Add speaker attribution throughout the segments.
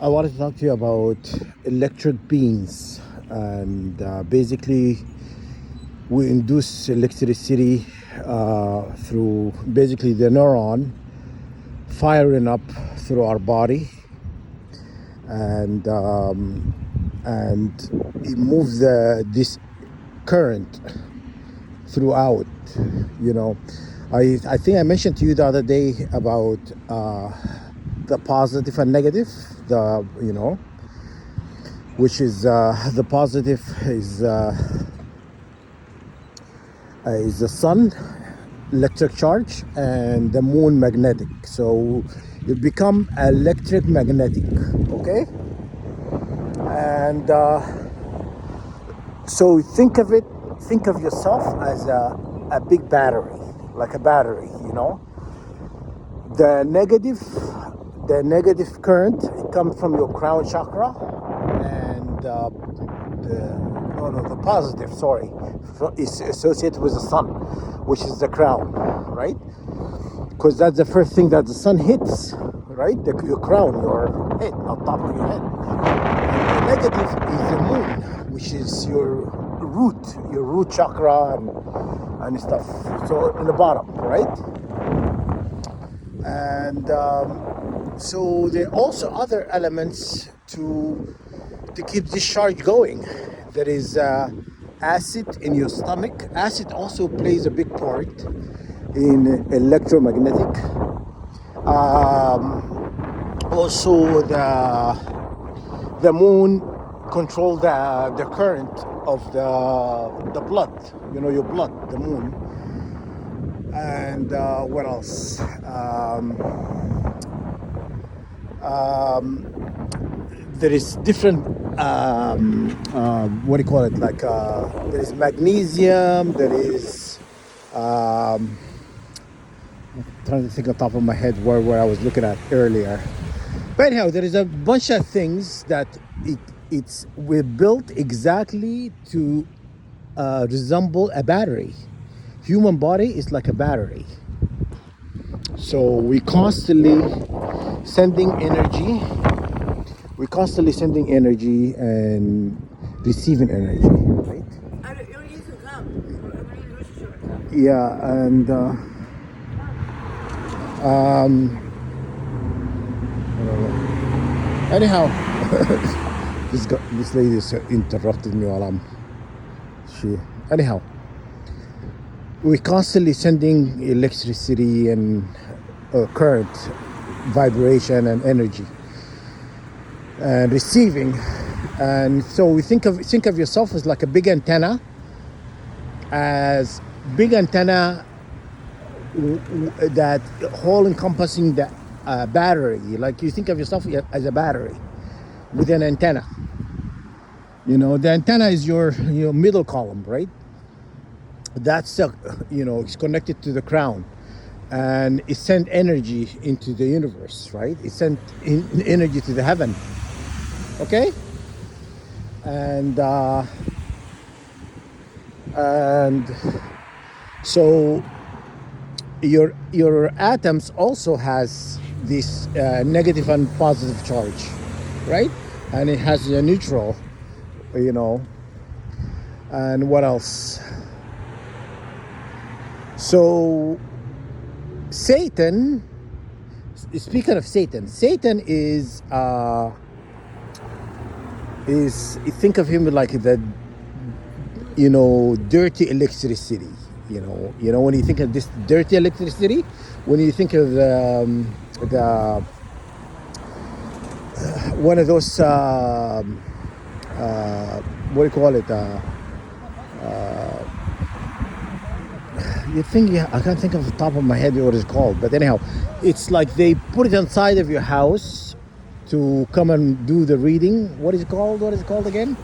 Speaker 1: I wanted to talk to you about electric beams, and basically, we induce electricity through basically the neuron firing up through our body, and it moves this current throughout. You know, I think I mentioned to you the other day about the positive and negative. Which is the positive is the sun electric charge and the moon magnetic. So you become electric magnetic, okay? And so think of yourself as a big battery, like a battery, The negative current, it comes from your crown chakra, and the positive, sorry, is associated with the sun, which is the crown, right? Because that's the first thing that the sun hits, right? Your crown, your head, on top of your head. And the negative is the moon, which is your root chakra and stuff. So in the bottom, right? And so there are also other elements to keep this charge going. There is acid in your stomach. Acid also plays a big part in electromagnetic. Also, the moon control the current of the blood. Your blood, the moon. And what else? There is different, what do you call it? Like there is magnesium. There is. I'm trying to think on top of my head where I was looking at earlier. But anyhow, there is a bunch of things that we're built exactly to resemble a battery. Human body is like a battery. So we constantly sending energy. We're constantly sending energy and receiving energy, right? Yeah, and anyhow, this lady interrupted me while anyhow. We're constantly sending electricity and current, vibration and energy, and receiving. And so we think of yourself as like a big antenna, that whole encompassing the battery. Like you think of yourself as a battery with an antenna. The antenna is your middle column, right? That's it's connected to the crown, and it sent energy into the universe, right? It sent energy to the heaven, okay? And so your atoms also has this negative and positive charge, right? And it has a neutral, and what else? So Satan, speaking of Satan is think of him like the dirty electricity. When you think of this dirty electricity, when you think of the one of those what do you call it? I can't think of the top of my head what it's called, but anyhow, it's like they put it inside of your house to come and do the reading. What is it called again?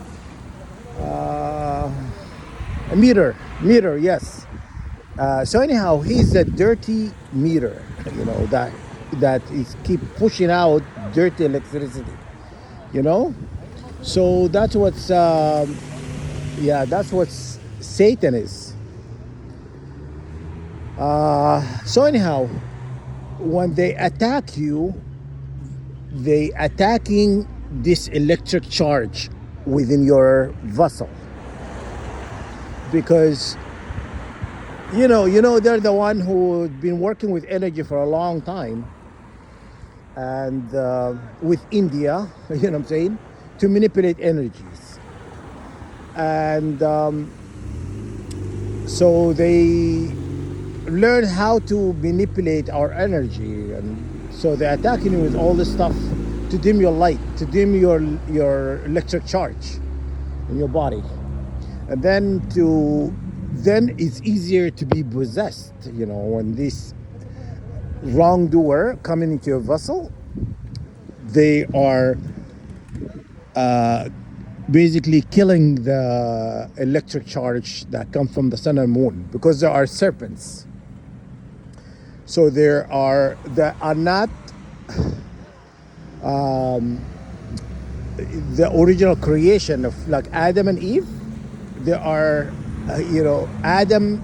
Speaker 1: A meter, yes. So anyhow, he's a dirty meter, that is keep pushing out dirty electricity, So that's what's Satan is. So anyhow, when they attack you, they attacking this electric charge within your vessel, because they're the one who's been working with energy for a long time, and with India, you know what I'm saying, to manipulate energies. And so they learn how to manipulate our energy, and so they're attacking you with all this stuff to dim your light, to dim your electric charge in your body, and then it's easier to be possessed. When this wrongdoer coming into your vessel, they are basically killing the electric charge that come from the sun and moon, because there are serpents. So they are not the original creation of like Adam and Eve. They are Adam,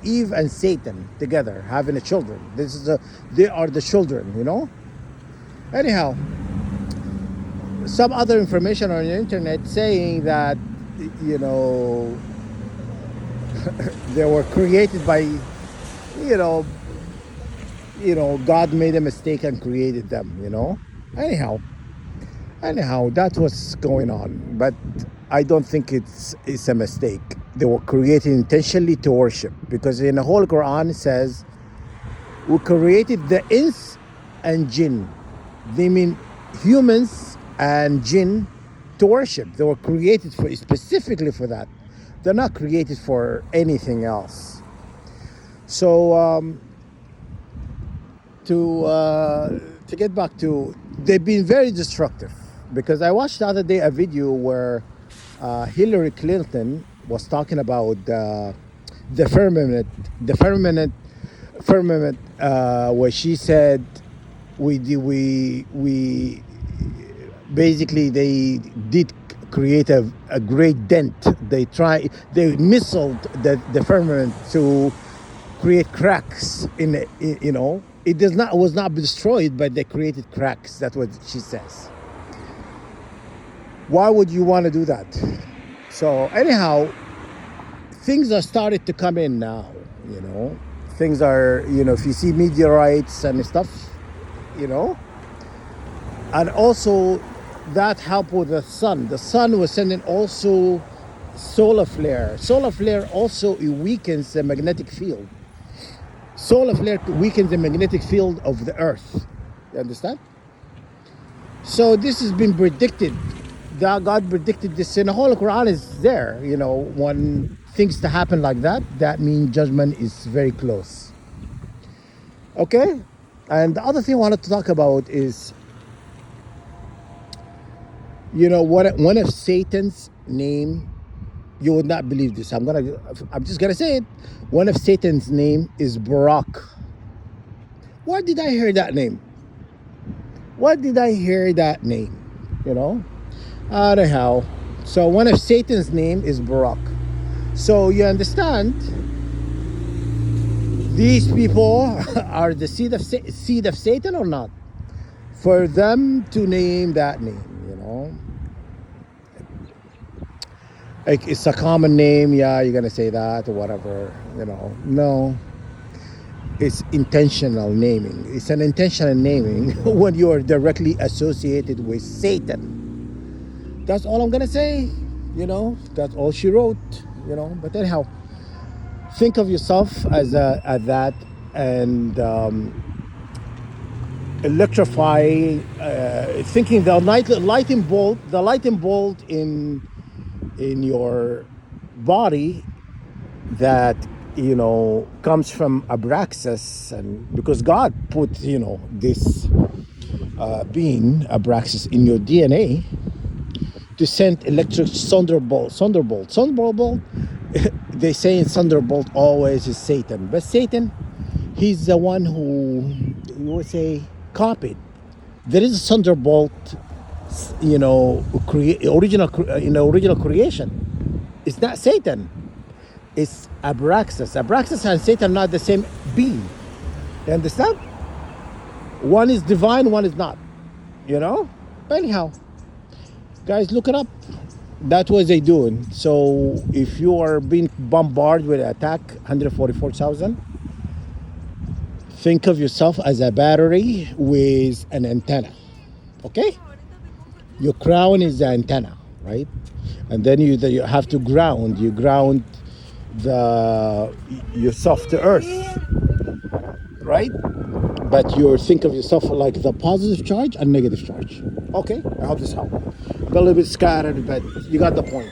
Speaker 1: Eve and Satan together having a children. They are the children. Anyhow, some other information on the internet saying that they were created by God made a mistake and created them. Anyhow, that's what's going on. But I don't think it's a mistake. They were created intentionally to worship, because in the whole Quran it says we created the ins and jinn. They mean humans and jinn to worship. They were created specifically for that. They're not created for anything else. So to get back to, they've been very destructive, because I watched the other day a video where Hillary Clinton was talking about the firmament, where she said we basically they did create a great dent. They missiled the firmament to create cracks in it. It was not destroyed, but they created cracks. That's what she says. Why would you want to do that? So anyhow, things are started to come in now. Things are, if you see meteorites and stuff, and also that helped with the sun. The sun was sending also solar flare. Solar flare also, it weakens the magnetic field. Solar flare weakens the magnetic field of the earth. You understand? So this has been predicted. God predicted this, and the whole Quran is there. When things to happen like that, that means judgment is very close. Okay? And the other thing I wanted to talk about is, one of Satan's name, you would not believe this. I'm just gonna say it. One of Satan's name is Barak. Where did I hear that name? Anyhow, so one of Satan's name is Barak. So you understand, these people are the seed of Satan or not? For them to name that name, like it's a common name. Yeah, you're gonna say that or whatever. No, it's intentional naming. It's an intentional naming when you are directly associated with Satan. That's all I'm gonna say. That's all she wrote. But anyhow, think of yourself as that, and electrify. Thinking the lightning bolt in your body that comes from Abraxas, and because God put this being Abraxas in your DNA to send electric thunderbolt. They say in thunderbolt always is Satan, but Satan, he's the one who you would say copied. There is a thunderbolt, original creation. It's not Satan. It's Abraxas. Abraxas and Satan are not the same being. You understand? One is divine, one is not. You know. But anyhow, guys, look it up. That's what they doing. So if you are being bombarded with an attack, 144,000, think of yourself as a battery with an antenna. Okay? Your crown is the antenna, right? And then you have to ground. You ground the yourself to earth, right? But you think of yourself like the positive charge and negative charge. Okay, I hope this helped. Got a little bit scattered, but you got the point.